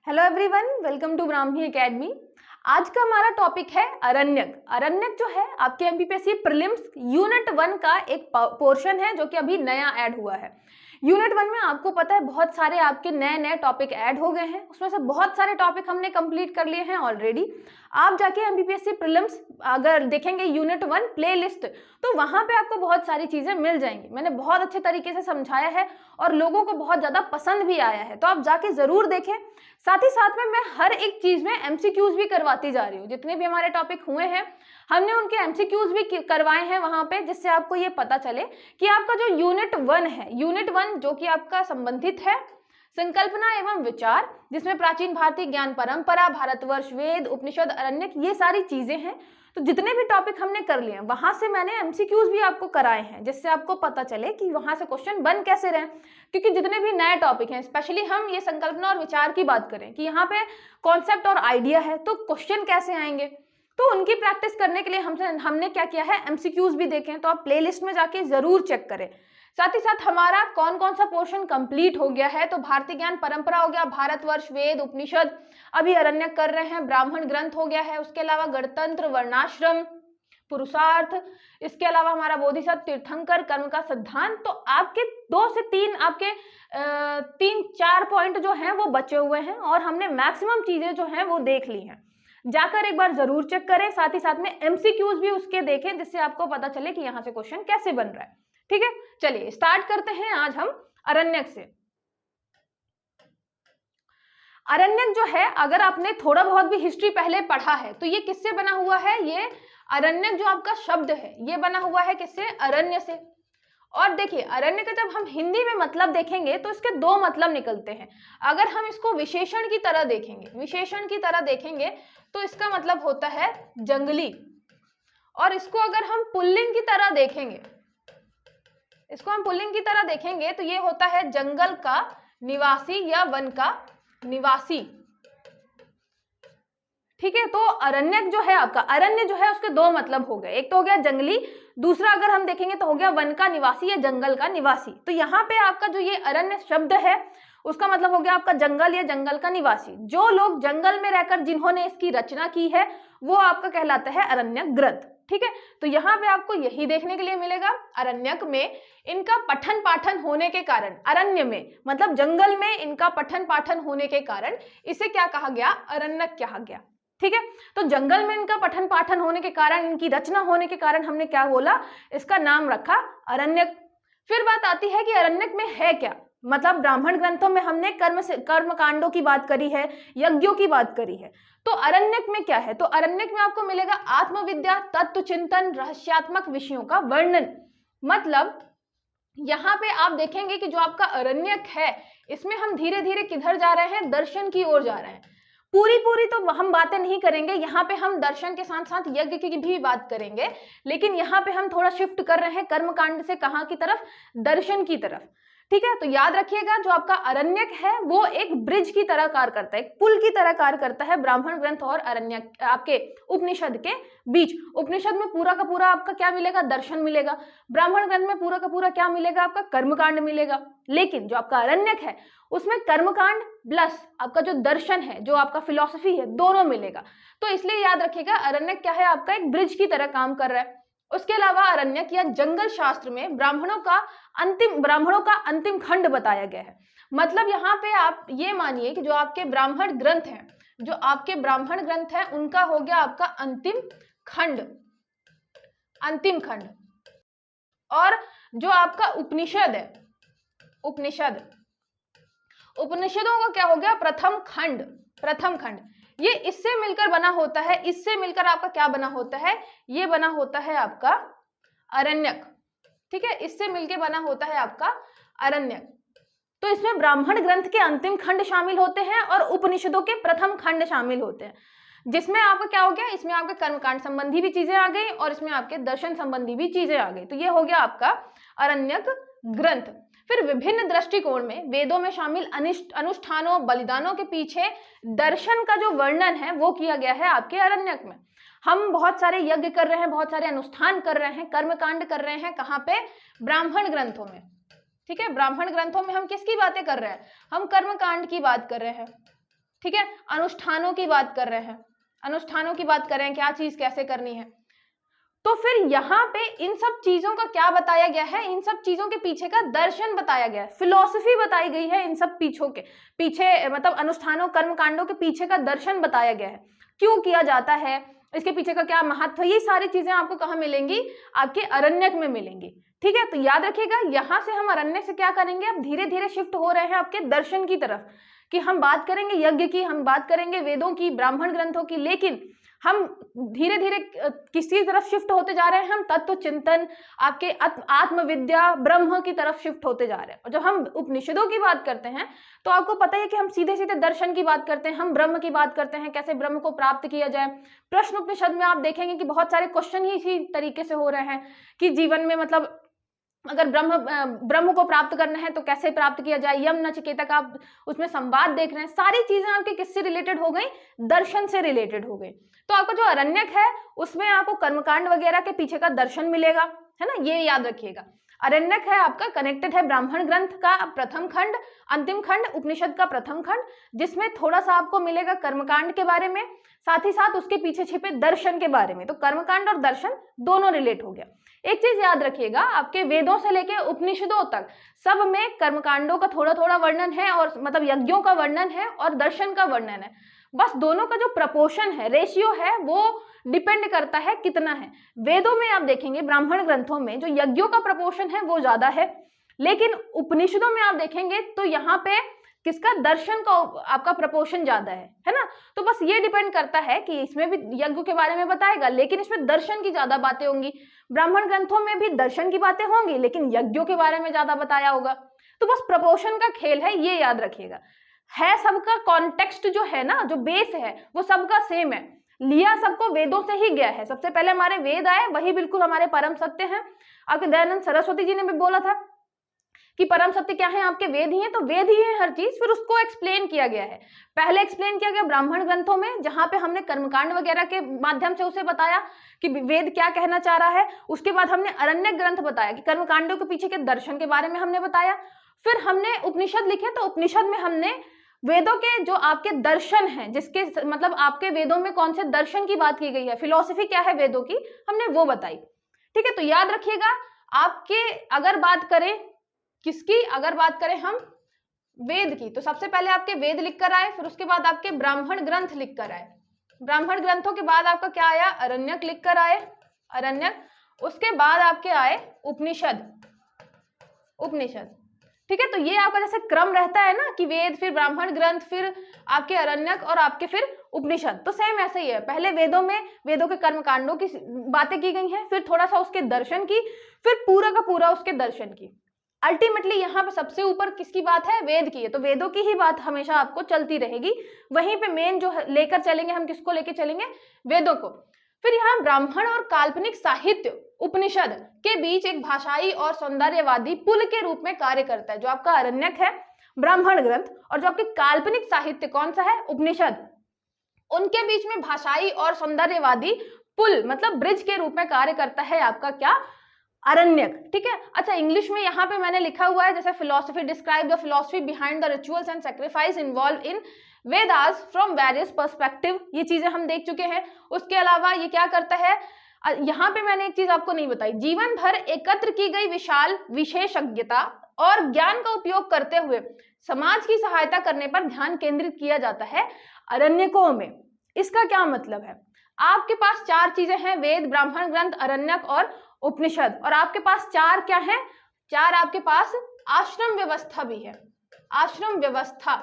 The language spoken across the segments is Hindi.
Hello everyone, welcome to Brahmi academy. आज का हमारा टॉपिक है अरण्यक। अरण्यक जो है आपके एमपीपीएससी प्रीलिम्स यूनिट 1 का एक पोर्शन है जो कि अभी नया ऐड हुआ है। यूनिट 1 में आपको पता है बहुत सारे आपके नए नए टॉपिक ऐड हो गए हैं, उसमें से बहुत सारे टॉपिक हमने कंप्लीट कर लिए हैं ऑलरेडी। आप जाके एमपीपीएससी प्रीलिम्स अगर देखेंगे यूनिट 1 प्ले लिस्ट, तो वहां पे आपको बहुत सारी चीजें मिल जाएंगी। मैंने बहुत अच्छे तरीके से समझाया है और लोगों को बहुत ज्यादा पसंद भी आया है, तो आप जाके जरूर देखें। साथ ही साथ में मैं हर एक चीज में एमसीक्यूज भी करवाती जा रही हूँ। जितने भी हमारे टॉपिक हुए हैं हमने उनके एमसीक्यूज भी करवाए हैं वहां पे, जिससे आपको ये पता चले कि आपका जो यूनिट 1 है, यूनिट 1 जो कि आपका संबंधित है संकल्पना एवं विचार, जिसमें प्राचीन भारतीय ज्ञान परंपरा, भारतवर्ष, वेद, उपनिषद, अरण्यक, ये सारी चीजें हैं। तो जितने भी टॉपिक हमने कर लिए हैं वहां से मैंने एमसीक्यूज भी आपको कराए हैं, जिससे आपको पता चले कि वहां से क्वेश्चन बन कैसे रहे। क्योंकि जितने भी नए टॉपिक हैं, स्पेशली हम ये संकल्पना और विचार की बात करें कि यहाँ पे कॉन्सेप्ट और आइडिया है, तो क्वेश्चन कैसे आएंगे, तो उनकी प्रैक्टिस करने के लिए हमने क्या किया है, एमसीक्यूज भी देखें। तो आप प्लेलिस्ट में जाके जरूर चेक करें। साथ ही साथ हमारा कौन कौन सा पोर्शन कंप्लीट हो गया है, तो भारतीय ज्ञान परंपरा हो गया, भारतवर्ष, वेद, उपनिषद, अभी अरण्यक कर रहे हैं, ब्राह्मण ग्रंथ हो गया है, उसके अलावा गणतंत्र, वर्णाश्रम, पुरुषार्थ, इसके अलावा हमारा बोधिसत्व, तीर्थंकर, कर्म का सिद्धांत। तो आपके 2 से 3 आपके 3-4 पॉइंट जो हैं वो बचे हुए हैं और हमने मैक्सिमम चीजें जो हैं वो देख ली हैं। जाकर एक बार जरूर चेक करें, साथ ही साथ में एमसीक्यूज भी उसके देखें, जिससे आपको पता चले कि यहाँ से क्वेश्चन कैसे बन रहा है। ठीक है, चलिए स्टार्ट करते हैं आज हम अरण्यक से। अरण्यक जो है, अगर आपने थोड़ा बहुत भी हिस्ट्री पहले पढ़ा है, तो ये किससे बना हुआ है, ये अरण्यक जो आपका शब्द है ये बना हुआ है किससे, अरण्य से। और देखिए अरण्य का जब हम हिंदी में मतलब देखेंगे तो इसके 2 मतलब निकलते हैं। अगर हम इसको विशेषण की तरह देखेंगे, विशेषण की तरह देखेंगे तो इसका मतलब होता है जंगली। और इसको अगर हम पुल्लिंग की तरह देखेंगे, इसको हम पुल्लिंग की तरह देखेंगे तो ये होता है जंगल का निवासी या वन का निवासी। ठीक है, तो अरण्यक जो है आपका, अरण्य जो है उसके 2 मतलब हो गए, एक तो हो गया जंगली, दूसरा अगर हम देखेंगे तो हो गया वन का निवासी या जंगल का निवासी। तो यहाँ पे आपका जो ये अरण्य शब्द है उसका मतलब हो गया आपका जंगल या जंगल का निवासी। जो लोग जंगल में रहकर जिन्होंने इसकी रचना की है वो आपका कहलाता है अरण्यक ग्रंथ। ठीक है, तो यहाँ पे आपको यही देखने के लिए मिलेगा, अरण्यक में इनका पठन पाठन होने के कारण, अरण्य में मतलब जंगल में इनका पठन पाठन होने के कारण इसे क्या कहा गया, अरण्यक कहा गया। ठीक है, तो जंगल में इनका पठन पाठन होने के कारण, इनकी रचना होने के कारण हमने क्या बोला, इसका नाम रखा अरण्यक। फिर बात आती है कि अरण्यक में है क्या, मतलब ब्राह्मण ग्रंथों में हमने कर्म कांडों की बात करी है, यज्ञों की बात करी है, तो अरण्यक में क्या है, तो अरण्यक में आपको मिलेगा आत्मविद्या, तत्व चिंतन, रहस्यात्मक विषयों का वर्णन। मतलब यहाँ पे आप देखेंगे कि जो आपका अरण्यक है इसमें हम धीरे धीरे किधर जा रहे हैं, दर्शन की ओर जा रहे हैं। पूरी तो हम बातें नहीं करेंगे, यहाँ पे हम दर्शन के साथ साथ यज्ञ की भी बात करेंगे, लेकिन यहाँ पे हम थोड़ा शिफ्ट कर रहे हैं कर्मकांड से कहाँ की तरफ, दर्शन की तरफ। ठीक है, तो याद रखिएगा जो आपका अरण्यक है वो एक ब्रिज की तरह कार्य करता है, एक पुल की तरह कार्य करता है ब्राह्मण ग्रंथ और अरण्यक आपके उपनिषद के बीच। उपनिषद में पूरा का पूरा आपका क्या मिलेगा, दर्शन मिलेगा। ब्राह्मण ग्रंथ में पूरा का पूरा क्या मिलेगा, आपका कर्मकांड मिलेगा। लेकिन जो आपका अरण्यक है उसमें कर्मकांड प्लस आपका जो दर्शन है, जो आपका फिलॉसफी है, दोनों मिलेगा। तो इसलिए याद रखिएगा अरण्यक क्या है, आपका एक ब्रिज की तरह काम कर रहा है। उसके अलावा अरण्यक या जंगल शास्त्र में ब्राह्मणों का अंतिम खंड बताया गया है। मतलब यहाँ पे आप ये मानिए कि जो आपके ब्राह्मण ग्रंथ हैं, जो आपके ब्राह्मण ग्रंथ हैं उनका हो गया आपका अंतिम खंड, अंतिम खंड। और जो आपका उपनिषद है, उपनिषदों का क्या हो गया, प्रथम खंड, प्रथम खंड। ये इससे मिलकर बना होता है, इससे मिलकर आपका क्या बना होता है, ये बना होता है आपका अरण्यक। ठीक है, इससे मिलकर बना होता है आपका अरण्यक। तो इसमें ब्राह्मण ग्रंथ के अंतिम खंड शामिल होते हैं और उपनिषदों के प्रथम खंड शामिल होते हैं, जिसमें आपका क्या हो गया, इसमें आपके कर्मकांड संबंधी भी चीजें आ गई और इसमें आपके दर्शन संबंधी भी चीजें आ गई। तो ये हो गया आपका अरण्यक ग्रंथ। फिर विभिन्न दृष्टिकोण में वेदों में शामिल अनुष्ठानों, बलिदानों के पीछे दर्शन का जो वर्णन है वो किया गया है आपके अरण्यक में। हम बहुत सारे यज्ञ कर रहे हैं, बहुत सारे अनुष्ठान कर रहे हैं, कर्मकांड कर रहे हैं, कहाँ पे, ब्राह्मण ग्रंथों में। ठीक है, ब्राह्मण ग्रंथों में हम किसकी बातें कर रहे हैं, हम कर्मकांड की बात कर रहे हैं। ठीक है, अनुष्ठानों की बात कर रहे हैं, अनुष्ठानों की बात कर रहे हैं, क्या चीज कैसे करनी है। तो फिर यहाँ पे इन सब चीजों का क्या बताया गया है, इन सब चीजों के पीछे का दर्शन बताया गया है, फिलॉसफी बताई गई है, इन सब पीछे मतलब अनुष्ठानों कर्म कांडों के पीछे का दर्शन बताया गया है, क्यों किया जाता है, इसके पीछे का क्या महत्व है। ये सारी चीजें आपको कहाँ मिलेंगी, आपके अरण्यक में मिलेंगी। ठीक है, तो याद रखिएगा यहाँ से हम अरण्यक से क्या करेंगे, अब धीरे धीरे शिफ्ट हो रहे हैं आपके दर्शन की तरफ, कि हम बात करेंगे यज्ञ की, हम बात करेंगे वेदों की, ब्राह्मण ग्रंथों की, लेकिन हम धीरे धीरे किसी तरफ शिफ्ट होते जा रहे हैं, हम तत्व चिंतन, आपके आत्मविद्या, ब्रह्म की तरफ शिफ्ट होते जा रहे हैं। और जब हम उपनिषदों की बात करते हैं तो आपको पता है कि हम सीधे सीधे दर्शन की बात करते हैं, हम ब्रह्म की बात करते हैं, कैसे ब्रह्म को प्राप्त किया जाए। प्रश्न उपनिषद में आप देखेंगे कि बहुत सारे क्वेश्चन ही इसी तरीके से हो रहे हैं कि जीवन में मतलब अगर ब्रह्म को प्राप्त करना है तो कैसे प्राप्त किया जाए, यम नचिकेता का आप उसमें संवाद देख रहे हैं। सारी चीजें आपके किससे रिलेटेड हो गई, दर्शन से रिलेटेड हो गई। तो आपका जो अरण्यक है उसमें आपको कर्मकांड वगैरह के पीछे का दर्शन मिलेगा, है ना, ये याद रखिएगा। अरण्यक है आपका कनेक्टेड है ब्राह्मण ग्रंथ का प्रथम खंड, अंतिम खंड उपनिषद का प्रथम खंड, जिसमें थोड़ा सा आपको मिलेगा कर्मकांड के बारे में, साथ ही साथ उसके पीछे छिपे दर्शन के बारे में। तो कर्मकांड और दर्शन दोनों रिलेट हो गया। एक चीज याद रखिएगा, आपके वेदों से लेके उपनिषदों तक सब में कर्मकांडों का थोड़ा थोड़ा वर्णन है, और मतलब यज्ञों का वर्णन है और दर्शन का वर्णन है। बस दोनों का जो प्रपोर्शन है, रेशियो है, वो डिपेंड करता है कितना है। वेदों में आप देखेंगे, ब्राह्मण ग्रंथों में जो यज्ञों का प्रपोर्शन है वो ज्यादा है, लेकिन उपनिषदों में आप देखेंगे तो यहाँ पे किसका, दर्शन का आपका प्रपोर्शन ज्यादा है ना। तो बस ये डिपेंड करता है कि इसमें भी यज्ञ के बारे में बताएगा, लेकिन इसमें दर्शन की ज्यादा बातें होंगी। ब्राह्मण ग्रंथों में भी दर्शन की बातें होंगी, लेकिन यज्ञों के बारे में ज्यादा बताया होगा। तो बस प्रपोर्शन का खेल है, ये याद रखिएगा। है सबका कॉन्टेक्स्ट जो है ना, जो बेस है वो सबका सेम है, लिया सबको वेदों से ही गया है। सबसे पहले हमारे वेद आए, वही बिल्कुल हमारे परम सत्य हैं। आपके दयानंद सरस्वती जी ने भी बोला था कि परम सत्य क्या है, आपके वेद ही हैं, तो वेद ही है हर चीज। फिर उसको एक्सप्लेन किया गया है, पहले एक्सप्लेन किया गया ब्राह्मण ग्रंथों में, जहां पे हमने कर्मकांड वगैरह के माध्यम से उसे बताया कि वेद क्या कहना चाह रहा है। उसके बाद हमने अरण्यक ग्रंथ बताया कि कर्मकांडों के पीछे के दर्शन के बारे में हमने बताया। फिर हमने उपनिषद लिखे, तो उपनिषद में हमने वेदों के जो आपके दर्शन हैं, जिसके मतलब आपके वेदों में कौन से दर्शन की बात की गई है, फिलॉसफी क्या है वेदों की, हमने वो बताई। ठीक है, तो याद रखिएगा, आपके अगर बात करें किसकी, अगर बात करें हम वेद की, तो सबसे पहले आपके वेद लिख कर आए, फिर उसके बाद आपके ब्राह्मण ग्रंथ लिख कर आए। ब्राह्मण ग्रंथों के बाद आपका क्या आया, अरण्यक लिख कर आए, अरण्यक। उसके बाद आपके आए उपनिषद, उपनिषद। ठीक है, तो ये आपका जैसे क्रम रहता है ना कि वेद, फिर ब्राह्मण ग्रंथ, फिर आपके अरण्यक और आपके फिर उपनिषद, तो सेम ऐसे ही है। पहले वेदों में वेदों के कर्मकांडों की बातें की गई हैं, फिर थोड़ा सा उसके दर्शन की, फिर पूरा का पूरा उसके दर्शन की। अल्टीमेटली यहाँ पे सबसे ऊपर किसकी बात है, वेद की है, तो वेदों की ही बात हमेशा आपको चलती रहेगी। वहीं पे मेन जो लेकर चलेंगे हम, किसको लेकर चलेंगे, वेदों को। फिर यहाँ ब्राह्मण और काल्पनिक साहित्य उपनिषद के बीच एक भाषाई और सौंदर्यवादी पुल के रूप में कार्य करता है। जो आपका अरण्यक है ब्राह्मण ग्रंथ, और जो आपके काल्पनिक साहित्य कौन सा है, उपनिषद, उनके बीच में भाषाई और सौंदर्यवादी पुल मतलब ब्रिज के रूप में कार्य करता है आपका क्या, अरण्यक। ठीक है, अच्छा इंग्लिश में यहाँ पे मैंने लिखा हुआ है जैसे philosophy describe the philosophy behind the rituals and sacrifice involve in Vedas from various perspective, ये चीजें हम देख चुके हैं। उसके अलावा ये क्या करता है, यहाँ पे मैंने एक चीज आपको नहीं बताई, जीवन भर एकत्र की गई विशाल विशेषज्ञता और ज्ञान का उपयोग करते हुए समाज की सहायता करने पर ध्यान केंद्रित किया जाता है अरण्यकों में। इसका क्या मतलब है, आपके पास चार चीजें हैं, वेद, ब्राह्मण ग्रंथ, अरण्यक और उपनिषद, और आपके पास चार क्या है, चार आपके पास आश्रम व्यवस्था भी है, आश्रम व्यवस्था।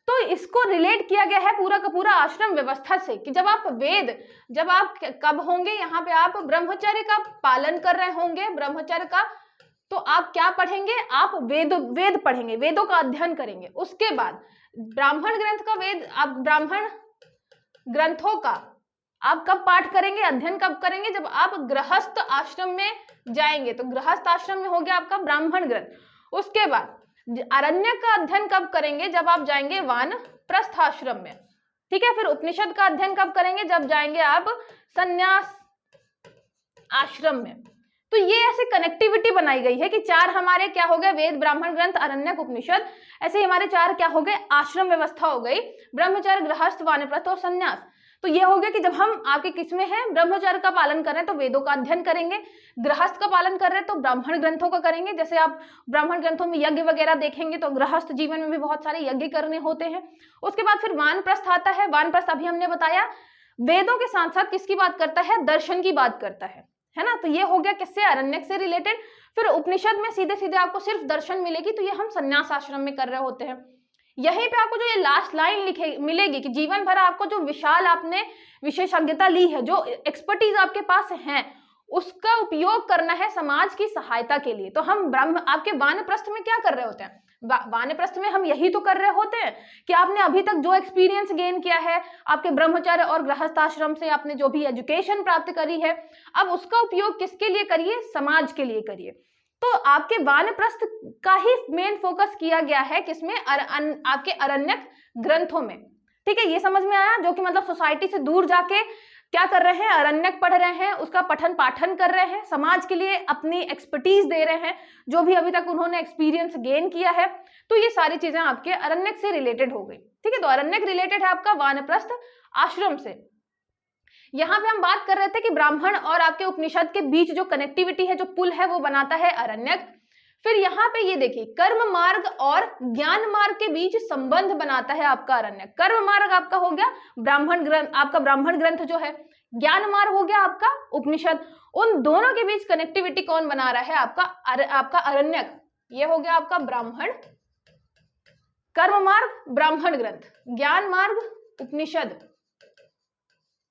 तो इसको रिलेट किया गया है पूरा का पूरा आश्रम व्यवस्था से कि जब आप वेद, जब आप कब होंगे यहाँ पे, आप ब्रह्मचर्य का पालन कर रहे होंगे, ब्रह्मचर्य का, तो आप क्या पढ़ेंगे, आप वेद पढ़ेंगे, वेदों का अध्ययन करेंगे। उसके बाद ब्राह्मण ग्रंथ का वेद, आप ब्राह्मण ग्रंथों का आप कब पाठ करेंगे, अध्ययन कब करेंगे, जब आप गृहस्थ आश्रम में जाएंगे, तो गृहस्थ आश्रम में हो गया आपका ब्राह्मण ग्रंथ। उसके बाद अरण्य का अध्ययन कब करेंगे, जब आप जाएंगे वानप्रस्थ आश्रम में। ठीक है, फिर उपनिषद का अध्ययन कब करेंगे, जब जाएंगे आप संन्यास आश्रम में। तो ये ऐसे कनेक्टिविटी बनाई गई है कि चार हमारे क्या हो गए, वेद, ब्राह्मण ग्रंथ, आरण्यक, उपनिषद, ऐसे ही हमारे चार क्या हो गए, आश्रम व्यवस्था हो गई, ब्रह्मचर्य, गृहस्थ, वानप्रस्थ और संन्यास। तो ये हो गया कि जब हम आपके किसमें हैं, ब्रह्मचर्य का पालन कर रहे हैं तो वेदों का अध्ययन करेंगे, गृहस्थ का पालन कर रहे हैं तो ब्राह्मण ग्रंथों का करेंगे, जैसे आप ब्राह्मण ग्रंथों में यज्ञ वगैरह देखेंगे तो गृहस्थ जीवन में भी बहुत सारे यज्ञ करने होते हैं। उसके बाद फिर वानप्रस्थ आता है, वानप्रस्थ अभी हमने बताया वेदों के साथ साथ किसकी बात करता है, दर्शन की बात करता है ना। तो ये हो गया किससे, अरण्यक से रिलेटेड। फिर उपनिषद में सीधे सीधे आपको सिर्फ दर्शन मिलेगी, तो ये हम संन्यास आश्रम में कर रहे होते हैं। यहीं पे आपको जो ये लास्ट लाइन लिखे मिलेगी कि जीवन भर आपको जो विशाल आपने विशेषज्ञता ली है, जो एक्सपर्टीज आपके पास है, उसका उपयोग करना है समाज की सहायता के लिए। तो हम आपके वानप्रस्थ में क्या कर रहे होते हैं, वानप्रस्थ में हम यही तो कर रहे होते हैं कि आपने अभी तक जो एक्सपीरियंस गेन किया है आपके ब्रह्मचर्य और गृहस्थ आश्रम से, आपने जो भी एजुकेशन प्राप्त करी है, अब उसका उपयोग किसके लिए करिए, समाज के लिए करिए। तो आपके वानप्रस्थ का ही मेन फोकस किया गया है किसमें, आपके अरण्यक ग्रंथों में। ठीक है, ये समझ में आया, जो कि मतलब सोसाइटी से दूर जाके क्या कर रहे हैं, अरण्यक पढ़ रहे हैं, उसका पठन पाठन कर रहे हैं, समाज के लिए अपनी एक्सपर्टीज दे रहे हैं, जो भी अभी तक उन्होंने एक्सपीरियंस गेन किया है। तो ये सारी चीजें आपके अरण्यक से रिलेटेड हो गई। ठीक है, तो अरण्यक रिलेटेड है आपका वानप्रस्थ आश्रम से। यहाँ पे हम बात कर रहे थे कि ब्राह्मण और आपके उपनिषद के बीच जो कनेक्टिविटी है, जो पुल है, वो बनाता है अरण्यक। फिर यहाँ पे ये देखिए, कर्म मार्ग और ज्ञान मार्ग के बीच संबंध बनाता है आपका अरण्यक। कर्म मार्ग आपका हो गया ब्राह्मण ग्रंथ, आपका ब्राह्मण ग्रंथ जो है, ज्ञान मार्ग हो गया आपका उपनिषद। उन दोनों के बीच कनेक्टिविटी कौन बना रहा है, आपका अरण्यक। ये हो गया आपका ब्राह्मण, कर्म मार्ग ब्राह्मण ग्रंथ, ज्ञान मार्ग उपनिषद।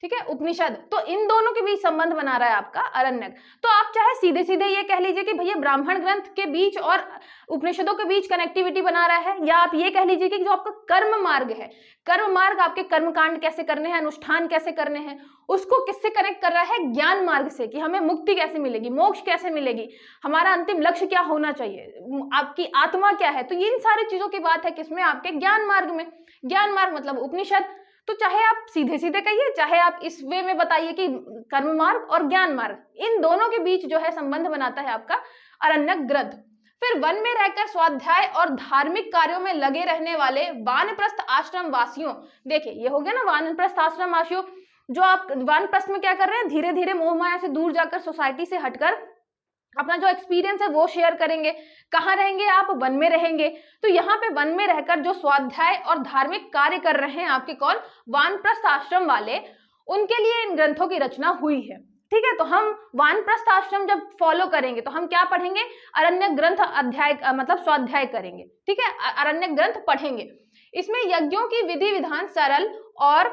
ठीक है, उपनिषद। तो इन दोनों के बीच संबंध बना रहा है आपका अरण्यक। तो आप चाहे सीधे सीधे ये कह लीजिए कि भैया ब्राह्मण ग्रंथ के बीच और उपनिषदों के बीच कनेक्टिविटी बना रहा है, या आप ये कह लीजिए कि जो आपका कर्म मार्ग है, कर्म मार्ग आपके कर्मकांड कैसे करने हैं, अनुष्ठान कैसे करने हैं, उसको किससे कनेक्ट कर रहा है, ज्ञान मार्ग से, कि हमें मुक्ति कैसे मिलेगी, मोक्ष कैसे मिलेगी, हमारा अंतिम लक्ष्य क्या होना चाहिए, आपकी आत्मा क्या है। तो इन सारी चीजों की बात है किसमें, आपके ज्ञान मार्ग में। ज्ञान मार्ग मतलब उपनिषद। तो चाहे आप सीधे सीधे कहिए, चाहे आप इस वे में बताइए कि कर्म मार्ग और ज्ञान मार्ग, इन दोनों के बीच जो है संबंध बनाता है आपका अरण्यक ग्रंथ। फिर वन में रहकर स्वाध्याय और धार्मिक कार्यों में लगे रहने वाले वानप्रस्थ आश्रम वासियों, देखिए ये हो गया ना वानप्रस्थ आश्रम वासियों, जो आप वानप्रस्थ में क्या कर रहे हैं, धीरे धीरे मोह माया से दूर जाकर, सोसाइटी से हटकर अपना जो एक्सपीरियंस है वो शेयर करेंगे। कहाँ रहेंगे आप, वन में रहेंगे। तो यहाँ पे वन में रहकर जो स्वाध्याय और धार्मिक कार्य कर रहे हैं आपके कौन, वानप्रस्थ आश्रम वाले, उनके लिए इन ग्रंथों की रचना हुई है। ठीक है, तो हम वानप्रस्थ आश्रम जब फॉलो करेंगे तो हम क्या पढ़ेंगे, अरण्यक ग्रंथ अध्याय मतलब स्वाध्याय करेंगे। ठीक है, अरण्यक ग्रंथ पढ़ेंगे। इसमें यज्ञों की विधि विधान सरल, और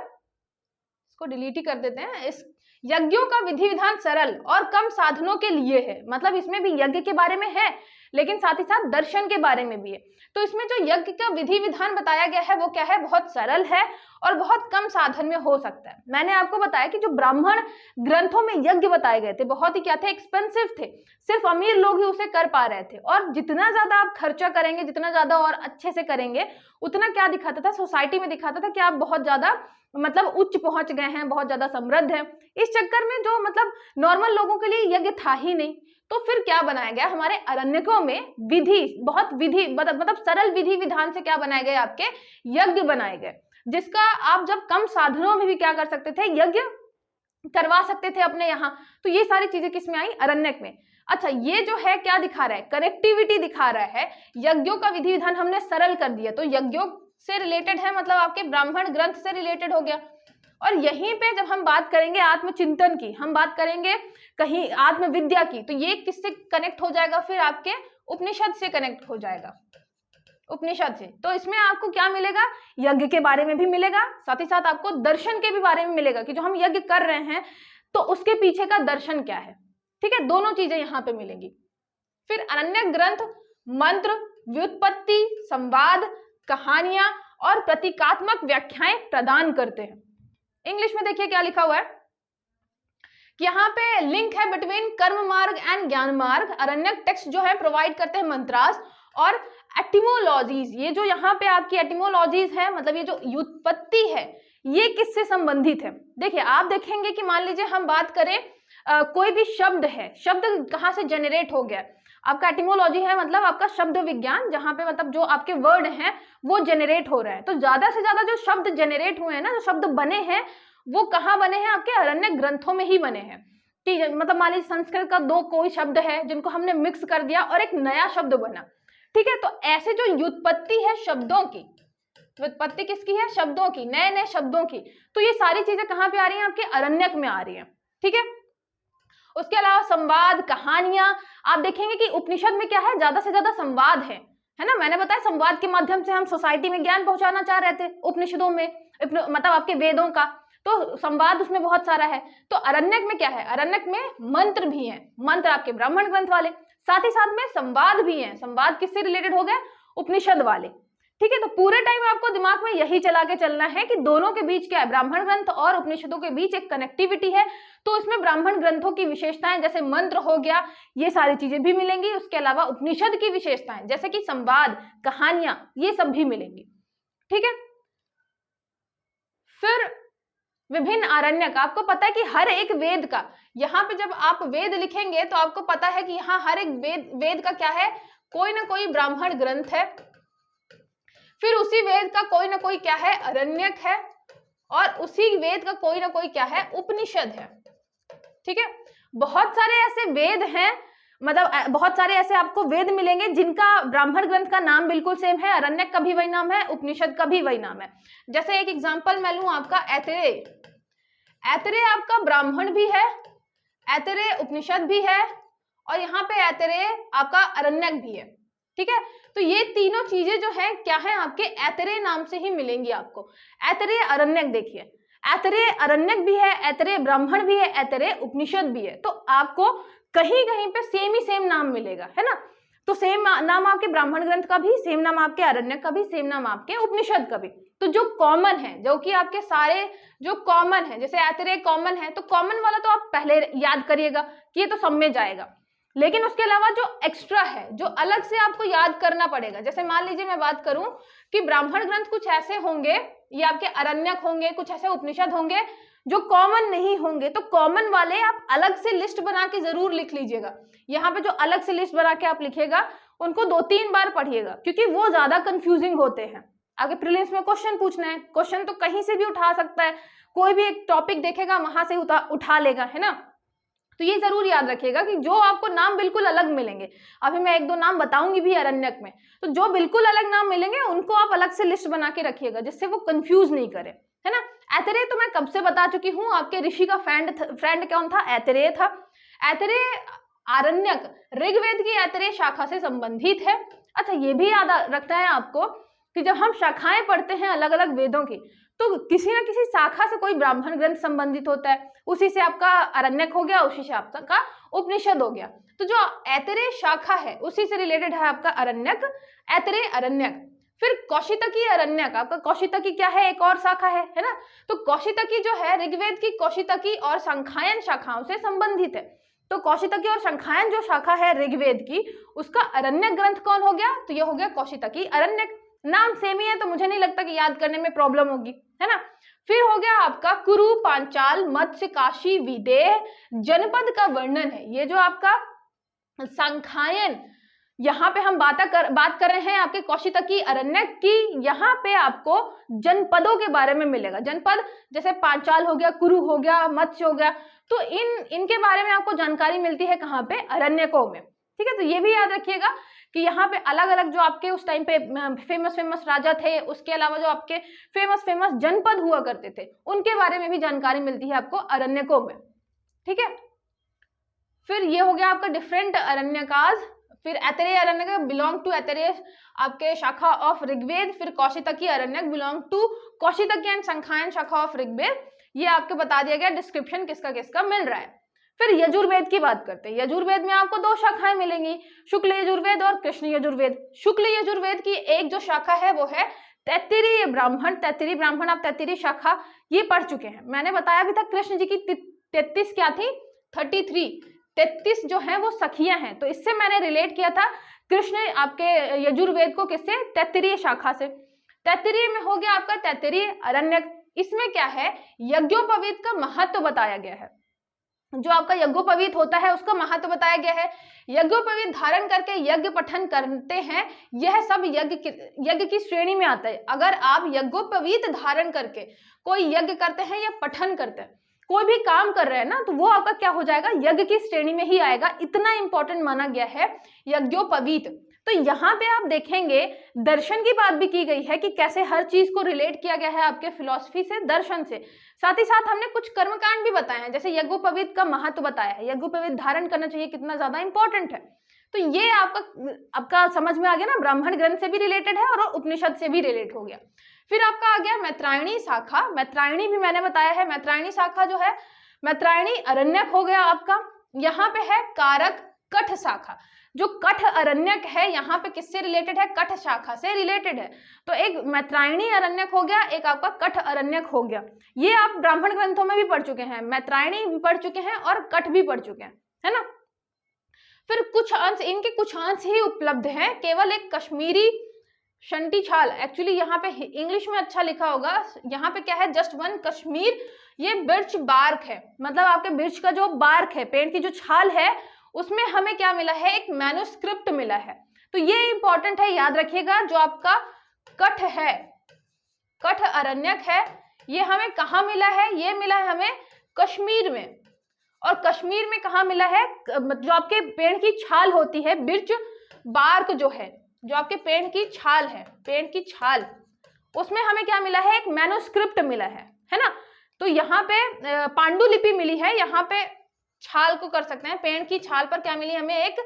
इसको डिलीट ही कर देते हैं, इस यज्ञों का विधि विधान सरल और कम साधनों के लिए है। मतलब इसमें भी यज्ञ के बारे में है, लेकिन साथ ही साथ दर्शन के बारे में भी है। तो इसमें जो यज्ञ का विधि विधान बताया गया है वो क्या है, बहुत सरल है और बहुत कम साधन में हो सकता है। मैंने आपको बताया कि जो ब्राह्मण ग्रंथों में यज्ञ बताए गए थे बहुत ही क्या थे, एक्सपेंसिव थे, सिर्फ अमीर लोग ही उसे कर पा रहे थे। और जितना ज्यादा आप खर्चा करेंगे, जितना ज्यादा और अच्छे से करेंगे, उतना क्या दिखाता था, सोसाइटी में दिखाता था कि आप बहुत ज्यादा मतलब उच्च पहुंच गए हैं, बहुत ज्यादा समृद्ध है। इस चक्कर में जो मतलब नॉर्मल लोगों के लिए यज्ञ था ही नहीं। तो फिर क्या बनाया गया, हमारे अरण्यकों में विधि, बहुत विधि मतलब सरल विधि विधान से क्या बनाए गए, आपके यज्ञ बनाए गए, जिसका आप जब कम साधनों में भी क्या कर सकते थे, यज्ञ करवा सकते थे अपने यहाँ। तो ये सारी चीजें किसमें आई, अरण्यक में। अच्छा, ये जो है क्या दिखा रहा है, कनेक्टिविटी दिखा रहा है। यज्ञों का विधि विधान हमने सरल कर दिया, तो यज्ञों से रिलेटेड है, मतलब आपके ब्राह्मण ग्रंथ से रिलेटेड हो गया। और यहीं पे जब हम बात करेंगे आत्मचिंतन की, हम बात करेंगे कहीं आत्मविद्या की, तो ये किससे कनेक्ट हो जाएगा, फिर आपके उपनिषद से कनेक्ट हो जाएगा, उपनिषद से। तो इसमें आपको क्या मिलेगा, यज्ञ के बारे में भी मिलेगा, साथ ही साथ आपको दर्शन के भी बारे में मिलेगा कि जो हम यज्ञ कर रहे हैं तो उसके पीछे का दर्शन क्या है। ठीक है, दोनों चीजें यहाँ पे मिलेंगी। फिर अरण्यक ग्रंथ मंत्र, व्युत्पत्ति, संवाद, कहानियां और प्रतीकात्मक व्याख्याएं प्रदान करते हैं। इंग्लिश में देखिए क्या लिखा हुआ है कि यहाँ पे लिंक है बिटवीन कर्म मार्ग एंड ज्ञान मार्ग। अरण्यक टेक्स्ट जो है प्रोवाइड करते हैं मंत्रास और एटिमोलॉजीज। ये जो यहाँ पे आपकी एटिमोलॉजीज है, मतलब ये जो व्युत्पत्ति है, ये किससे संबंधित है। देखिए आप देखेंगे कि मान लीजिए हम बात करें कोई भी शब्द है, शब्द कहाँ से जनरेट हो गया, आपका एटिमोलॉजी है, मतलब आपका शब्द विज्ञान, जहाँ पे मतलब जो आपके वर्ड हैं वो जनरेट हो रहे हैं। तो ज्यादा से ज्यादा जो शब्द जनरेट हुए हैं ना, जो शब्द बने हैं, वो कहाँ बने हैं, आपके अरण्यक ग्रंथों में ही बने हैं। ठीक है, मतलब मान लीजिए संस्कृत का दो कोई शब्द है जिनको हमने मिक्स कर दिया और एक नया शब्द बना। ठीक है, तो ऐसे जो व्युत्पत्ति है शब्दों की, व्युत्पत्ति किसकी है, शब्दों की, नए नए शब्दों की, तो ये सारी चीजें कहाँ पे आ रही हैं, आपके अरण्यक में आ रही है। ठीक है, उसके अलावा संवाद, कहानियां, आप देखेंगे कि उपनिषद में क्या है, ज्यादा से ज्यादा संवाद है ना। मैंने बताया संवाद के माध्यम से हम सोसाइटी में ज्ञान पहुंचाना चाह रहे थे उपनिषदों में, मतलब आपके वेदों का, तो संवाद उसमें बहुत सारा है। तो अरण्यक में क्या है, अरण्यक में मंत्र भी हैं, मंत्र आपके ब्राह्मण ग्रंथ वाले, साथ ही साथ में संवाद भी हैं। संवाद किससे रिलेटेड हो गए, उपनिषद वाले। ठीक है, तो पूरे टाइम आपको दिमाग में यही चला के चलना है कि दोनों के बीच क्या है, ब्राह्मण ग्रंथ और उपनिषदों के बीच एक कनेक्टिविटी है। तो इसमें ब्राह्मण ग्रंथों की विशेषताएं जैसे मंत्र हो गया, ये सारी चीजें भी मिलेंगी। उसके अलावा उपनिषद की विशेषताएं जैसे कि संवाद, कहानियां, ये सब भी मिलेंगी। ठीक है, फिर विभिन्न आरण्यक, आपको पता है कि हर एक वेद का, यहाँ पे जब आप वेद लिखेंगे तो आपको पता है कि यहाँ हर एक वेद का क्या है, कोई ना कोई ब्राह्मण ग्रंथ है, फिर उसी वेद का कोई ना कोई क्या है, अरण्यक है, और उसी वेद का कोई ना कोई क्या है, उपनिषद है। ठीक है, बहुत सारे ऐसे वेद हैं, मतलब बहुत सारे ऐसे आपको वेद मिलेंगे जिनका ब्राह्मण ग्रंथ का नाम बिल्कुल सेम है, अरण्यक का भी वही नाम है, उपनिषद का भी वही नाम है। जैसे एक एग्जांपल मैं लूं, आपका ऐतरेय, ऐतरेय आपका ब्राह्मण भी है, ऐतरेय उपनिषद भी है, और यहाँ पे ऐतरेय आपका अरण्यक भी है। ठीक है, तो ये तीनों चीजें जो है क्या है, आपके ऐतरेय नाम से ही मिलेंगी आपको। ऐतरेय अरण्यक, देखिए ऐतरेय अरण्यक भी है, ऐतरेय ब्राह्मण भी है, ऐतरेय उपनिषद भी है, तो आपको कहीं कहीं पे सेम ही सेम नाम मिलेगा, है ना। तो सेम नाम आपके ब्राह्मण ग्रंथ का भी, सेम नाम आपके अरण्यक का भी, सेम नाम आपके उपनिषद का भी। तो जो कॉमन है, जो कि आपके सारे जो कॉमन है, जैसे ऐतरेय कॉमन है, तो कॉमन वाला तो आप पहले याद करिएगा कि ये तो सब में जाएगा। लेकिन उसके अलावा जो एक्स्ट्रा है, जो अलग से आपको याद करना पड़ेगा, जैसे मान लीजिए मैं बात करूं कि ब्राह्मण ग्रंथ कुछ ऐसे होंगे, ये आपके अरण्यक होंगे, कुछ ऐसे उपनिषद होंगे जो कॉमन नहीं होंगे, तो कॉमन वाले आप अलग से लिस्ट बना के जरूर लिख लीजिएगा। यहाँ पे जो अलग से लिस्ट बना के आप लिखिएगा, उनको 2-3 बार पढ़िएगा, क्योंकि वो ज्यादा कंफ्यूजिंग होते हैं। आगे प्रीलिम्स में क्वेश्चन पूछना है, क्वेश्चन तो कहीं से भी उठा सकता है, कोई भी एक टॉपिक देखेगा वहां से उठा लेगा, है ना। तो ये जरूर याद रखिएगा कि जो आपको नाम बिल्कुल अलग मिलेंगे, अभी मैं 1-2 नाम बताऊंगी भी अरण्यक में, तो जो बिल्कुल अलग नाम मिलेंगे उनको आप अलग से लिस्ट बना के रखिएगा, जिससे वो कंफ्यूज नहीं करे, है ना। ऐतरेय तो मैं कब से बता चुकी हूँ, आपके ऋषि का फ्रेंड कौन था, ऐतरेय था। ऐतरेय आरण्यक ऋग्वेद की ऐतरेय शाखा से संबंधित है। अच्छा, ये भी याद रखना है आपको कि जब हम शाखाएं पढ़ते हैं अलग अलग वेदों की, तो किसी ना किसी शाखा से कोई ब्राह्मण ग्रंथ संबंधित होता है, उसी से आपका अरण्यक हो गया, उसी से आपका उपनिषद हो गया। तो जो ऐतरेय शाखा है उसी से रिलेटेड है आपका अरण्यक, ऐतरेय अरण्यक। फिर कौशितकी अरण्यक, आपका कौशितकी क्या है, एक और शाखा है ना। तो कौशितकी जो है ऋग्वेद की कौशितकी और संखायन शाखाओं से संबंधित है। तो कौशितकी और संखायन जो शाखा है ऋग्वेद की, उसका अरण्यक ग्रंथ कौन हो गया, तो ये हो गया कौशितकी अरण्यक। नाम सेम ही है, तो मुझे नहीं लगता कि याद करने में प्रॉब्लम होगी, है ना। फिर हो गया आपका कुरु, पांचाल, मत्स्य, काशी, विदेह जनपद का वर्णन है। ये जो आपका संखायन, यहाँ पे हम बात कर रहे हैं आपके कौशितकी अरण्यक की, यहाँ पे आपको जनपदों के बारे में मिलेगा। जनपद जैसे पांचाल हो गया, कुरु हो गया, मत्स्य हो गया, तो इनके बारे में आपको जानकारी मिलती है कहाँ पे, अरण्यकों में। ठीक है, तो ये भी याद रखिएगा कि यहाँ पे अलग अलग जो आपके उस टाइम पे फेमस राजा थे, उसके अलावा जो आपके फेमस जनपद हुआ करते थे, उनके बारे में भी जानकारी मिलती है आपको अरण्यकों में। ठीक है, फिर ये हो गया आपका डिफरेंट अरण्यकाज। फिर ऐतरेय अरण्यक बिलोंग टू ऐतरेय आपके शाखा ऑफ ऋग्वेद। फिर Kaushitaki Aranyak belong to Kaushitaki and संखायन शाखा ऑफ ऋग्वेद। ये आपको बता दिया गया डिस्क्रिप्शन किसका किसका मिल रहा है। फिर यजुर्वेद की बात करते हैं। यजुर्वेद में आपको 2 शाखाएं मिलेंगी, शुक्ल यजुर्वेद और कृष्ण यजुर्वेद। शुक्ल यजुर्वेद की एक जो शाखा है वो है तैत्तिरीय ब्राह्मण। तैत्तिरीय ब्राह्मण, आप तैत्तिरीय शाखा ये पढ़ चुके हैं, मैंने बताया भी था। कृष्ण जी की 33 क्या थी, 33 जो है वो सखियां हैं, तो इससे मैंने रिलेट किया था कृष्ण आपके यजुर्वेद को किससे, तैत्तिरीय शाखा से। तैत्तिरीय में हो गया आपका तैत्तिरीय अरण्यक। इसमें क्या है, यज्ञोपवीत का महत्व बताया गया है। जो आपका यज्ञोपवीत होता है उसका महत्व बताया गया है। यज्ञोपवीत धारण करके यज्ञ पठन करते हैं, यह सब यज्ञ की श्रेणी में आता है। अगर आप यज्ञोपवीत धारण करके कोई यज्ञ करते हैं या पठन करते हैं, कोई भी काम कर रहे हैं ना, तो वो आपका क्या हो जाएगा, यज्ञ की श्रेणी में ही आएगा। इतना इंपॉर्टेंट माना गया है यज्ञोपवीत। तो यहाँ पे आप देखेंगे दर्शन की बात भी की गई है कि कैसे हर चीज को रिलेट किया गया है आपके फिलॉसफी से, दर्शन से। साथ ही साथ हमने कुछ कर्मकांड भी बताए हैं, जैसे यज्ञोपवीत का महत्व बताया है, यज्ञोपवीत धारण करना चाहिए कितना ज्यादा इंपॉर्टेंट है। तो ये आपका समझ में आ गया ना, ब्राह्मण ग्रंथ से भी रिलेटेड है और उपनिषद से भी रिलेट हो गया। फिर आपका आ गया मैत्रायणी शाखा। मैत्रायणी भी मैंने बताया है, मैत्रायणी शाखा जो है, मैत्रायणी अरण्यक हो गया आपका। यहाँ पे है कारक कठ शाखा। जो कठ अरण्यक है यहाँ पे किससे रिलेटेड है, कठ शाखा से रिलेटेड है। तो एक मैत्रायणी अरण्यक हो गया, एक आपका कठ अरण्यक हो गया। ये आप ब्राह्मण ग्रंथों में भी पढ़ चुके हैं, मैत्रायणी भी पढ़ चुके हैं और कठ भी पढ़ चुके हैं, है ना। फिर कुछ अंश, इनके कुछ अंश ही उपलब्ध हैं, केवल एक कश्मीरी शंटी छाल, एक्चुअली यहाँ पे इंग्लिश में अच्छा लिखा होगा, यहाँ पे क्या है, जस्ट वन कश्मीर, ये बिर्च बार्क है, मतलब आपके बिर्च का जो बार्क है, पेड़ की जो छाल है, उसमें हमें क्या मिला है, एक मैन्युस्क्रिप्ट मिला है। तो ये इंपॉर्टेंट है, याद रखिएगा। जो आपका कठ है, कठ अरण्यक है, ये हमें कहाँ मिला है, ये मिला है हमें कश्मीर में। और कश्मीर में कहाँ मिला है, जो आपके पेड़ की छाल होती है, बिर्च बार्क जो है, जो आपके पेड़ की छाल है, पेड़ की छाल, उसमें हमें क्या मिला है, एक मैन्युस्क्रिप्ट मिला है ना। तो यहाँ पे पांडुलिपि मिली है, यहाँ पे छाल को कर सकते हैं, पेड़ की छाल पर क्या मिली हमें, एक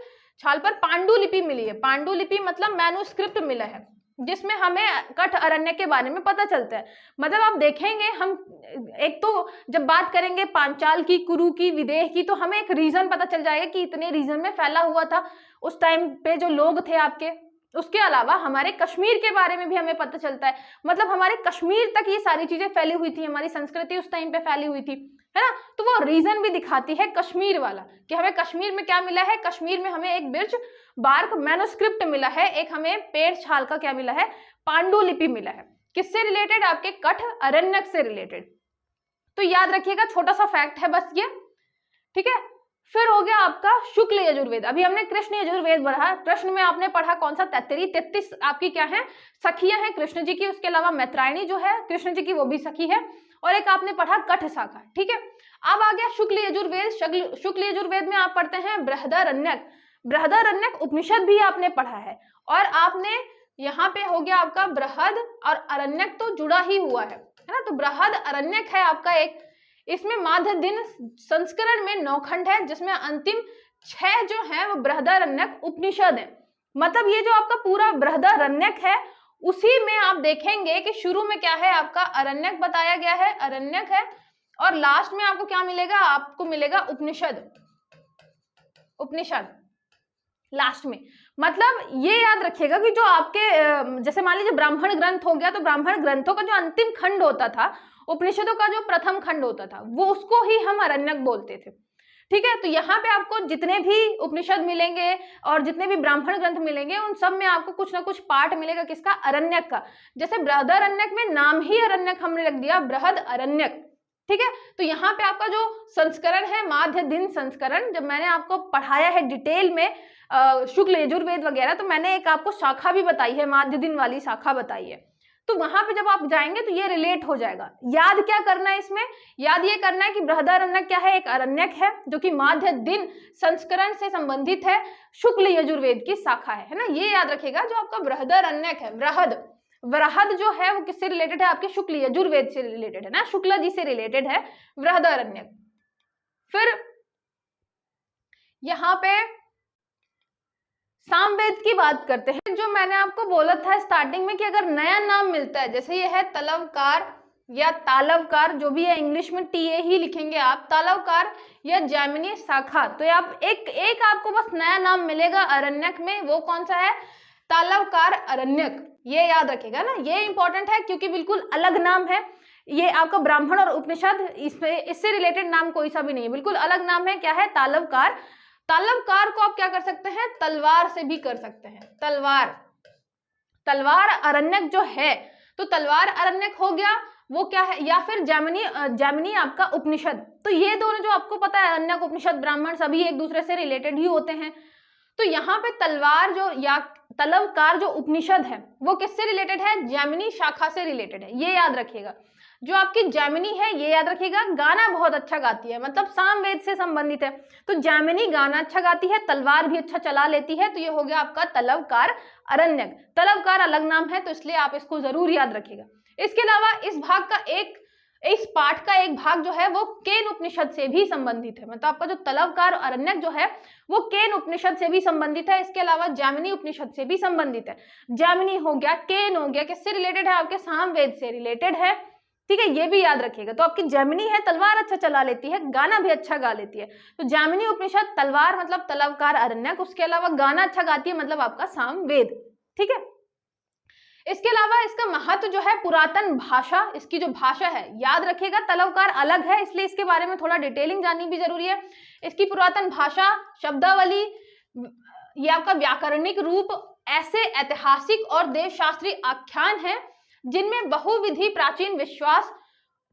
छाल पर पांडुलिपि मिली है। पांडुलिपि मतलब मैन्युस्क्रिप्ट मिला है, जिसमें हमें कठ अरण्य के बारे में पता चलता है। मतलब आप देखेंगे, हम एक तो जब बात करेंगे पांचाल की, कुरु की, विदेह की, तो हमें एक रीजन पता चल जाएगा कि इतने रीजन में फैला हुआ था उस टाइम पे जो लोग थे आपके। उसके अलावा हमारे कश्मीर के बारे में भी हमें पता चलता है, मतलब हमारे कश्मीर तक ये सारी चीजें फैली हुई थी, हमारी संस्कृति उस टाइम पे फैली हुई थी, है ना। तो वो रीजन भी दिखाती है कश्मीर वाला, कि हमें कश्मीर में क्या मिला है, कश्मीर में हमें एक बिर्च बार्क मैन्युस्क्रिप्ट मिला है, एक हमें पेड़ छाल का क्या मिला है, पांडुलिपि मिला है। किससे रिलेटेड, आपके कठ अरण्यक से रिलेटेड। तो याद रखिएगा, छोटा सा फैक्ट है बस ये, ठीक है। फिर हो गया आपका शुक्ल यजुर्वेद। अभी हमने कृष्ण यजुर्वेद पढ़ा, कृष्ण में आपने पढ़ा कौन सा, 33 आपकी क्या है, सखियां हैं कृष्ण जी की। उसके अलावा मैत्रायणी जो है कृष्ण जी की, वो भी सखी है। और एक आपने पढ़ा कठ शाखा, ठीक है। अब आ गया शुक्ल यजुर्वेद। शुक्ल यजुर्वेद में आप पढ़ते हैं बृहदारण्यक। बृहदारण्यक उपनिषद भी आपने पढ़ा है। और आपने यहाँ पे हो गया आपका बृहद और अरण्यक तो जुड़ा ही हुआ है ना। तो बृहद अरण्यक है आपका एक, इसमें माध्य दिन संस्करण में 9 खंड है, जिसमें अंतिम 6 जो है वो बृहदारण्यक उपनिषद है। मतलब ये जो आपका पूरा बृहदारण्यक है, उसी में आप देखेंगे कि शुरू में क्या है, आपका अरण्यक बताया गया है, अरण्यक है, और लास्ट में आपको क्या मिलेगा, आपको मिलेगा उपनिषद, उपनिषद लास्ट में। मतलब ये याद रखिएगा कि जो आपके जैसे मान लीजिए ब्राह्मण ग्रंथ हो गया, तो ब्राह्मण ग्रंथों का जो अंतिम खंड होता था, उपनिषदों का जो प्रथम खंड होता था, वो उसको ही हम अरण्यक बोलते थे, ठीक है। तो यहाँ पे आपको जितने भी उपनिषद मिलेंगे और जितने भी ब्राह्मण ग्रंथ मिलेंगे, उन सब में आपको कुछ ना कुछ पार्ट मिलेगा, किसका, अरण्यक का। जैसे बृहदारण्यक में नाम ही अरण्यक हमने रख दिया, बृहद अरण्यक, ठीक है। तो यहाँ पे आपका जो संस्करण है, माध्य दिन संस्करण, जब मैंने आपको पढ़ाया है डिटेल में शुक्ल यजुर्वेद वगैरह, तो मैंने एक आपको शाखा भी बताई है, माध्य दिन वाली शाखा बताई है। तो वहां पे जब आप जाएंगे तो ये रिलेट हो जाएगा। याद क्या करना है इसमें, याद ये करना है कि बृहदारण्यक क्या है, एक अरण्यक है जो कि माध्य दिन संस्करण से संबंधित है, शुक्ल यजुर्वेद की शाखा है ना। ये याद रखिएगा, जो आपका बृहदारण्यक है, बृहद जो है वो किससे रिलेटेड है, आपके शुक्ल यजुर्वेद से रिलेटेड है ना, शुक्ला जी से रिलेटेड है बृहदारण्यक। फिर यहाँ पे सामवेद की बात करते हैं। जो मैंने आपको बोला था स्टार्टिंग में कि अगर नया नाम मिलता है, जैसे ये है तलवकार या तालवकार, जो भी है इंग्लिश में TA ही लिखेंगे आप, तालवकार या जैमिनी शाखा, तो आप एक आपको बस नया नाम मिलेगा अरण्यक में, वो कौन सा है, तालवकार अरण्यक। ये याद रखिएगा ना, ये इंपॉर्टेंट है क्योंकि बिल्कुल अलग नाम है। ये आपका ब्राह्मण और उपनिषद, इससे रिलेटेड नाम कोई सा भी नहीं है, बिल्कुल अलग नाम है, क्या है, तालवकार। तालवकार को आप क्या कर सकते हैं, तलवार से भी कर सकते हैं, तलवार, तलवार अरण्यक जो है, तो तलवार अरण्यक हो गया। वो क्या है, या फिर जैमिनी आपका उपनिषद। तो ये दोनों जो आपको पता है, अरण्यक, उपनिषद, ब्राह्मण, सभी एक दूसरे से रिलेटेड ही होते हैं। तो यहाँ पे तलवार जो या तलवकार जो उपनिषद है वो किससे रिलेटेड है, जैमिनी शाखा से रिलेटेड है, ये याद रखिएगा। जो आपकी जैमिनी है ये याद रखिएगा, गाना बहुत अच्छा गाती है, मतलब सामवेद से संबंधित है। तो जैमिनी गाना अच्छा गाती है, तलवार भी अच्छा चला लेती है, तो ये हो गया आपका तलवकार अरण्यक। तलवकार अलग नाम है, तो इसलिए आप इसको जरूर याद रखिएगा। इसके अलावा इस पाठ का एक भाग जो है वो केन उपनिषद से भी संबंधित है, मतलब आपका जो तलवकार अरण्यक जो है वो केन उपनिषद से भी संबंधित है। इसके अलावा जैमिनी उपनिषद से भी संबंधित है। जैमिनी हो गया, केन हो गया, किससे रिलेटेड है, आपके सामवेद से रिलेटेड है, ठीक है, ये भी याद रखिएगा। तो आपकी जैमिनी है, तलवार अच्छा चला लेती है, गाना भी अच्छा गा लेती है, तो जैमिनी उपनिषद, तलवार मतलब तलवकार अरण्यक, उसके अलावा गाना अच्छा गाती है मतलब आपका सामवेद, ठीक है। इसके अलावा इसका महत्व जो है, पुरातन भाषा, इसकी जो भाषा है याद रखिएगा, तलवकार अलग है इसलिए इसके बारे में थोड़ा डिटेलिंग जाननी भी जरूरी है। इसकी पुरातन भाषा, शब्दावली, ये आपका व्याकरणिक रूप, ऐसे ऐतिहासिक और देवशास्त्रीय आख्यान हैं जिनमें बहुविधि प्राचीन विश्वास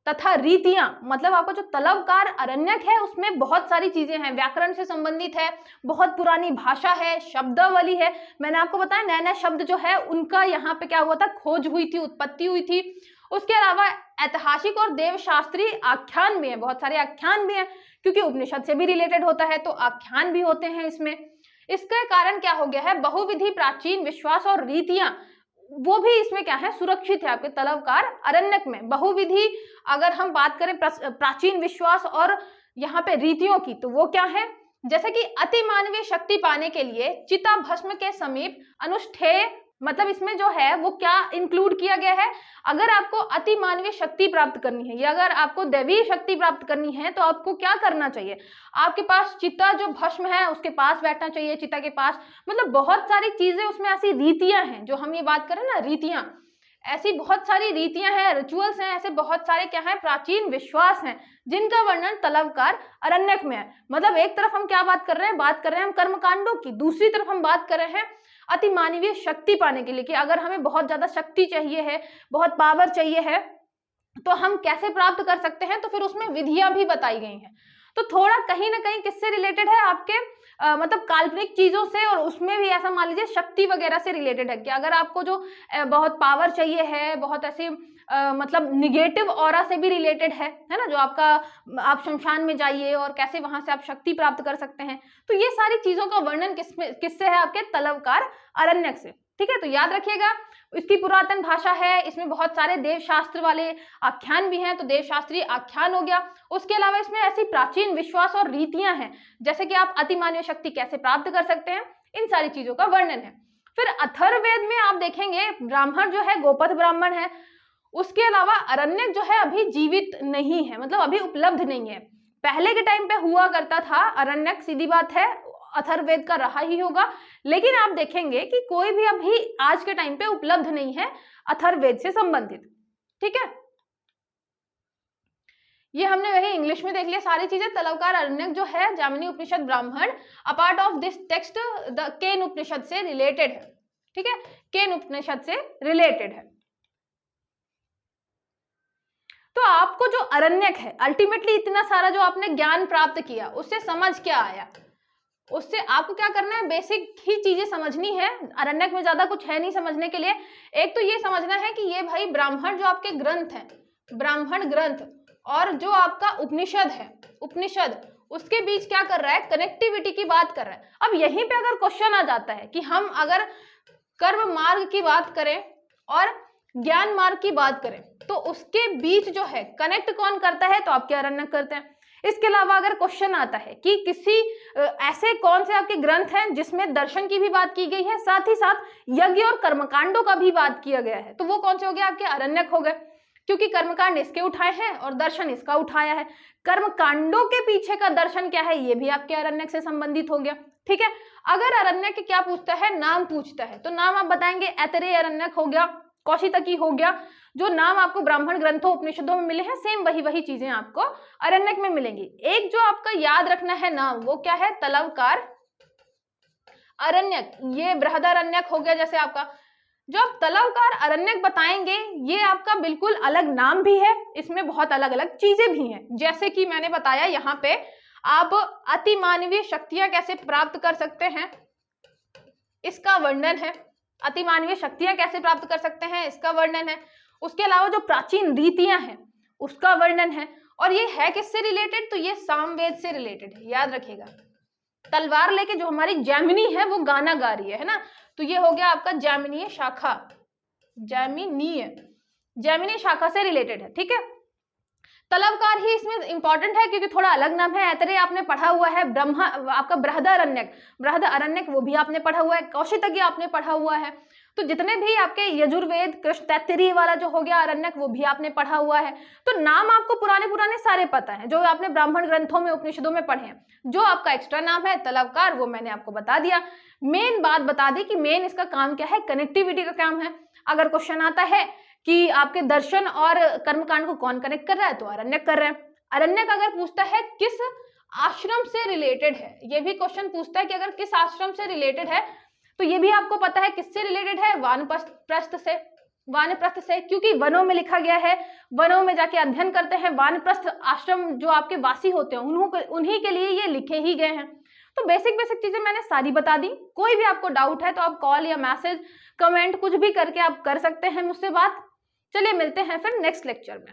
तथा रीतियां, मतलब आपका जो तलवकार अरण्यक है उसमें बहुत सारी चीजें हैं, व्याकरण से संबंधित है, बहुत पुरानी भाषा है, शब्दावली है। मैंने आपको बताया नए नए शब्द जो है उनका यहाँ पे क्या हुआ था, खोज हुई थी, उत्पत्ति हुई थी। उसके अलावा ऐतिहासिक और देवशास्त्रीय आख्यान भी है, बहुत सारे आख्यान भी हैं, क्योंकि उपनिषद से भी रिलेटेड होता है तो आख्यान भी होते हैं इसमें। इसके कारण क्या हो गया है, बहुविधि प्राचीन विश्वास और रीतियां वो भी इसमें क्या है, सुरक्षित है आपके तलवकार अरण्यक में। बहुविधि अगर हम बात करें प्राचीन विश्वास और यहाँ पे रीतियों की, तो वो क्या है, जैसे कि अति मानवीय शक्ति पाने के लिए चिता भस्म के समीप अनुष्ठेय, मतलब इसमें जो है वो क्या इंक्लूड किया गया है, अगर आपको अति मानवीय शक्ति प्राप्त करनी है या अगर आपको दैवीय शक्ति प्राप्त करनी है तो आपको क्या करना चाहिए, आपके पास चिता जो भस्म है उसके पास बैठना चाहिए, चिता के पास, मतलब बहुत सारी चीजें उसमें ऐसी रीतियां हैं, जो हम ये बात करें ना रीतियां, ऐसी बहुत सारी रीतियां हैं, रिचुअल्स हैं, ऐसे बहुत सारे क्या है, प्राचीन विश्वास हैं जिनका वर्णन तलवकार अरण्यक में है। मतलब एक तरफ हम क्या बात कर रहे हैं हम कर्मकांडों की, दूसरी तरफ हम बात कर रहे हैं अति मानवीय शक्ति पाने के लिए, कि अगर हमें बहुत ज्यादा शक्ति चाहिए है, बहुत पावर चाहिए है, तो हम कैसे प्राप्त कर सकते हैं, तो फिर उसमें विधियां भी बताई गई हैं। तो थोड़ा कहीं ना कहीं किससे रिलेटेड है, आपके मतलब काल्पनिक चीजों से, और उसमें भी ऐसा मान लीजिए शक्ति वगैरह से रिलेटेड है, कि अगर आपको जो बहुत पावर चाहिए है, बहुत ऐसे मतलब निगेटिव ऑरा से भी रिलेटेड है ना, जो आपका, आप शमशान में जाइए और कैसे वहां से आप शक्ति प्राप्त कर सकते हैं, तो ये सारी चीजों का वर्णन किससे है, आपके तलवकार अरण्यक से, ठीक है। तो याद रखिएगा, इसकी पुरातन भाषा है, इसमें बहुत सारे देवशास्त्र वाले आख्यान भी हैं, तो देवशास्त्रीय आख्यान हो गया। उसके अलावा इसमें ऐसी प्राचीन विश्वास और रीतियां हैं, जैसे कि आप अतिमानवीय शक्ति कैसे प्राप्त कर सकते हैं, इन सारी चीजों का वर्णन है। फिर अथर्ववेद में आप देखेंगे ब्राह्मण जो है गोपथ ब्राह्मण है, उसके अलावा अरण्यक जो है अभी जीवित नहीं है, मतलब अभी उपलब्ध नहीं है। पहले के टाइम पे हुआ करता था अरण्यक, सीधी बात है, अथर्ववेद का रहा ही होगा, लेकिन आप देखेंगे कि कोई भी अभी आज के टाइम पे उपलब्ध नहीं है अथर्ववेद से संबंधित, ठीक है। ये हमने वही इंग्लिश में देख लिया सारी चीजें। तलवकार अरण्यक जो है Jaimini Upanishad Brahmana a part of this text the Kena Upanishad से रिलेटेड है, ठीक है, केन उपनिषद से रिलेटेड है। तो आपको जो अरण्यक है, अल्टीमेटली इतना सारा जो आपने ज्ञान प्राप्त किया उससे समझ क्या आया, उससे आपको क्या करना है, बेसिक ही चीजें समझनी है। अरण्यक में ज्यादा कुछ है नहीं समझने के लिए। एक तो ये समझना है कि ये भाई ब्राह्मण जो आपके ग्रंथ हैं, ब्राह्मण ग्रंथ और जो आपका उपनिषद है, उपनिषद उसके बीच क्या कर रहा है, कनेक्टिविटी की बात कर रहा है। अब यहीं पे अगर क्वेश्चन आ जाता है कि हम अगर कर्म मार्ग की बात करें और ज्ञान मार्ग की बात करें तो उसके बीच जो है कनेक्ट कौन करता है, तो आपके अरण्यक करते हैं। इसके अलावा अगर क्वेश्चन आता है कि किसी ऐसे कौन से आपके ग्रंथ हैं जिसमें दर्शन की भी बात की गई है, साथ ही साथ यज्ञ और कर्मकांडों का भी बात किया गया है, तो वो कौन से हो गए, आपके अरण्यक हो गए, क्योंकि कर्मकांड इसके उठाए हैं और दर्शन इसका उठाया है। कर्मकांडों के पीछे का दर्शन क्या है, ये भी आपके अरण्यक से संबंधित हो गया, ठीक है। अगर अरण्यक क्या पूछता है, नाम पूछता है, तो नाम आप बताएंगे, ऐतरेय अरण्यक हो गया, कौशितकी हो गया, जो नाम आपको ब्राह्मण ग्रंथों उपनिषदों में मिले हैं सेम वही चीजें आपको अरण्यक में मिलेंगी। एक जो आपका याद रखना है नाम, वो क्या है, तलवकार अरण्यक, ये बृहदारण्यक हो गया जैसे आपका, जो आप तलवकार अरण्यक बताएंगे ये आपका बिल्कुल अलग नाम भी है, इसमें बहुत अलग अलग चीजें भी हैं। जैसे कि मैंने बताया यहाँ पे आप अतिमानवीय शक्तियां कैसे प्राप्त कर सकते हैं इसका वर्णन है, अतिमानवीय शक्तियां कैसे प्राप्त कर सकते हैं इसका वर्णन है, उसके अलावा जो प्राचीन रीतियां हैं उसका वर्णन है। और ये है किससे रिलेटेड, तो ये सामवेद से रिलेटेड है, याद रखिएगा। तलवार लेके जो हमारी जैमिनी है वो गाना गा रही है ना, तो ये हो गया आपका जैमिनीय शाखा, जैमिनीय शाखा से रिलेटेड है, ठीक है। तलवकार ही इसमें इंपॉर्टेंट है क्योंकि थोड़ा अलग नाम है। ऐतरेय आपने पढ़ा हुआ है, ब्रह्मा आपका बृहद अरण्यक वो भी आपने पढ़ा हुआ है, कौशितज्ञ आपने पढ़ा हुआ है। तो जितने भी आपके यजुर्वेद कृष्ण तैत्तिरीय वाला जो हो गया अरण्यक वो भी आपने पढ़ा हुआ है। तो नाम आपको पुराने सारे पता है जो आपने ब्राह्मण ग्रंथों में उपनिषदों में पढ़े हैं। जो आपका एक्स्ट्रा नाम है तलवकार वो मैंने आपको बता दिया। मेन बात बता दी कि मेन इसका काम क्या है, कनेक्टिविटी का काम है। अगर क्वेश्चन आता है कि आपके दर्शन और कर्मकांड को कौन कनेक्ट कर रहा है, तो अरण्यक कर रहे हैं। अरण्यक अगर पूछता है किस आश्रम से रिलेटेड है, ये भी क्वेश्चन पूछता है कि अगर किस आश्रम से रिलेटेड है, तो ये भी आपको पता है किससे रिलेटेड है, वानप्रस्थ से, क्योंकि वनों में लिखा गया है, वनों में जाके अध्ययन करते हैं। वानप्रस्थ आश्रम जो आपके वासी होते हैं उन्हीं के लिए ये लिखे ही गए हैं। तो बेसिक चीजें मैंने सारी बता दी। कोई भी आपको डाउट है तो आप कॉल या मैसेज कमेंट कुछ भी करके आप कर सकते हैं मुझसे बात। चलिए मिलते हैं फिर नेक्स्ट लेक्चर में।